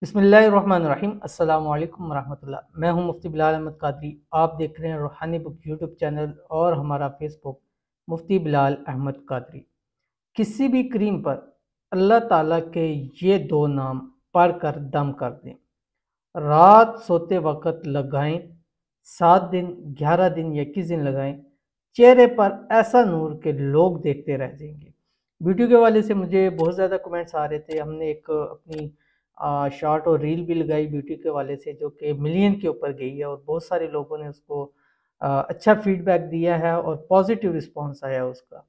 बिस्मिल्लाहिर्रहमानिर्रहीम। अस्सलाम वालेकुम वरहमतुल्लाह। मैं हूं मुफ्ती बिलाल अहमद कादरी। आप देख रहे हैं रूहानी बुक यूट्यूब चैनल और हमारा फेसबुक मुफ्ती बिलाल अहमद कादरी। किसी भी क्रीम पर अल्लाह ताला के ये दो नाम पढ़कर दम कर दें। रात सोते वक्त लगाएं। 7 दिन 11 दिन या 21 दिन लगाएं। चेहरे पर ऐसा नूर के लोग देखते रह जाएंगे। वीडियो के हवाले से मुझे बहुत ज़्यादा कमेंट्स आ रहे थे। हमने एक अपनी शॉर्ट और रील भी लगाई ब्यूटी के हवाले से, जो कि मिलियन के ऊपर गई है और बहुत सारे लोगों ने उसको अच्छा फीडबैक दिया है और पॉजिटिव रिस्पांस आया उसका।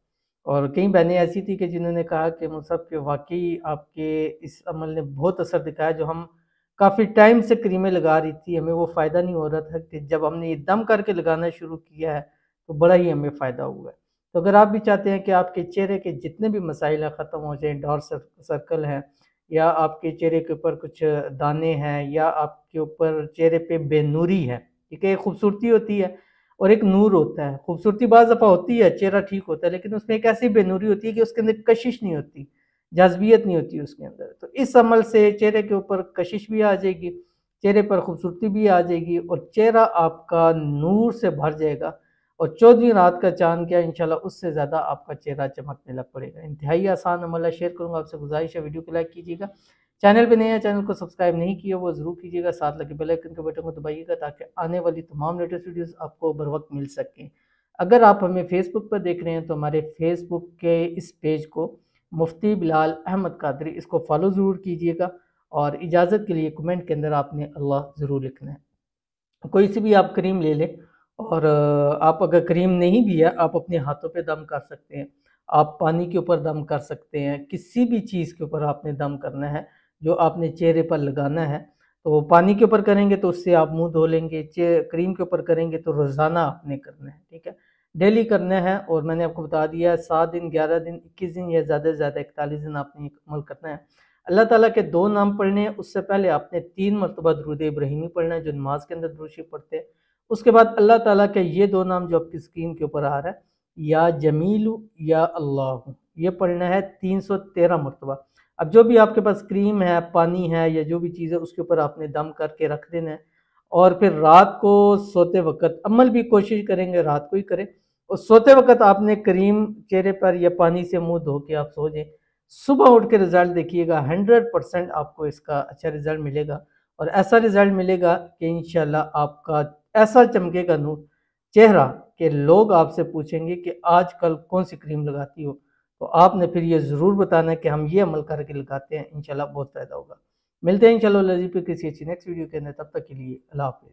और कई बहनें ऐसी थी कि जिन्होंने कहा कि मुसब के वाकई आपके इस अमल ने बहुत असर दिखाया। जो हम काफ़ी टाइम से क्रीमें लगा रही थी, हमें वो फ़ायदा नहीं हो रहा था, कि जब हमने ये दम करके लगाना शुरू किया है तो बड़ा ही हमें फ़ायदा हुआ है। तो अगर आप भी चाहते हैं कि आपके चेहरे के जितने भी मसाइल हैं ख़त्म हो जाएं, डार्क सर्कल हैं, या आपके चेहरे के ऊपर कुछ दाने हैं, या आपके ऊपर चेहरे पे बेनूरी है, ठीक है। एक खूबसूरती होती है और एक नूर होता है। खूबसूरती बाज़ दफ़ा होती है, चेहरा ठीक होता है, लेकिन उसमें एक ऐसी बेनूरी होती है कि उसके अंदर कशिश नहीं होती, जाज़बियत नहीं होती उसके अंदर। तो इस अमल से चेहरे के ऊपर कशिश भी आ जाएगी, चेहरे पर खूबसूरती भी आ जाएगी और चेहरा आपका नूर से भर जाएगा। और 14वीं रात का चाँद क्या, इंशाल्लाह उससे ज़्यादा आपका चेहरा चमकने लग पड़ेगा। इंतहाई आसान अमल है, शेयर करूँगा आपसे, गुजारिश है वीडियो को लाइक कीजिएगा। चैनल पे नए हैं, चैनल को सब्सक्राइब नहीं किया वो ज़रूर कीजिएगा, साथ लगे बेल आइकन के बटन को दबाइएगा ताकि आने वाली तमाम लेटेस्ट वीडियोस आपको बर वक्त मिल सकें। अगर आप हमें फेसबुक पर देख रहे हैं तो हमारे फेसबुक के इस पेज को मुफ्ती बिलाल अहमद कादरी, इसको फॉलो ज़रूर कीजिएगा। और इजाज़त के लिए कमेंट के अंदर आपने अल्लाह ज़रूर लिखना है। कोई सी भी आप क्रीम ले लें, और आप अगर क्रीम नहीं भी है, आप अपने हाथों पे दम कर सकते हैं, आप पानी के ऊपर दम कर सकते हैं, किसी भी चीज़ के ऊपर आपने दम करना है जो आपने चेहरे पर लगाना है। तो पानी के ऊपर करेंगे तो उससे आप मुंह धो लेंगे, क्रीम के ऊपर करेंगे तो रोज़ाना आपने करना है, ठीक है, डेली करना है। और मैंने आपको बता दिया 7 दिन 11 दिन 21 दिन या ज़्यादा से ज़्यादा 41 दिन आपने अमल करना है। अल्लाह ताला के दो नाम पढ़ने हैं, उससे पहले आपने 3 मरतबा दुरूद इब्राहिमी पढ़ना है जो नमाज के अंदर दुरूद शरीफ पढ़ते हैं। उसके बाद अल्लाह ताला के ये दो नाम जो आपकी स्क्रीन के ऊपर आ रहा है, या जमीलू या अल्लाह, ये पढ़ना है 313 मरतबा। अब जो भी आपके पास क्रीम है, पानी है, या जो भी चीज़ है, उसके ऊपर आपने दम करके रख देना है। और फिर रात को सोते वक्त अमल भी कोशिश करेंगे रात को ही करें, और सोते वक्त आपने क्रीम चेहरे पर या पानी से मुंह धो के आप सो जाएं। सुबह उठ के रिजल्ट देखिएगा, 100% आपको इसका अच्छा रिजल्ट मिलेगा। और ऐसा रिजल्ट मिलेगा कि इंशाल्लाह आपका ऐसा चमकेगा नूर चेहरा कि लोग आपसे पूछेंगे कि आजकल कौन सी क्रीम लगाती हो। तो आपने फिर ये ज़रूर बताना है कि हम ये अमल करके लगाते हैं, इंशाल्लाह बहुत फ़ायदा होगा। मिलते हैं इंशाल्लाह लजीब पे किसी अच्छी नेक्स्ट वीडियो के अंदर, तब तक के लिए अल्लाह हाफ़िज़।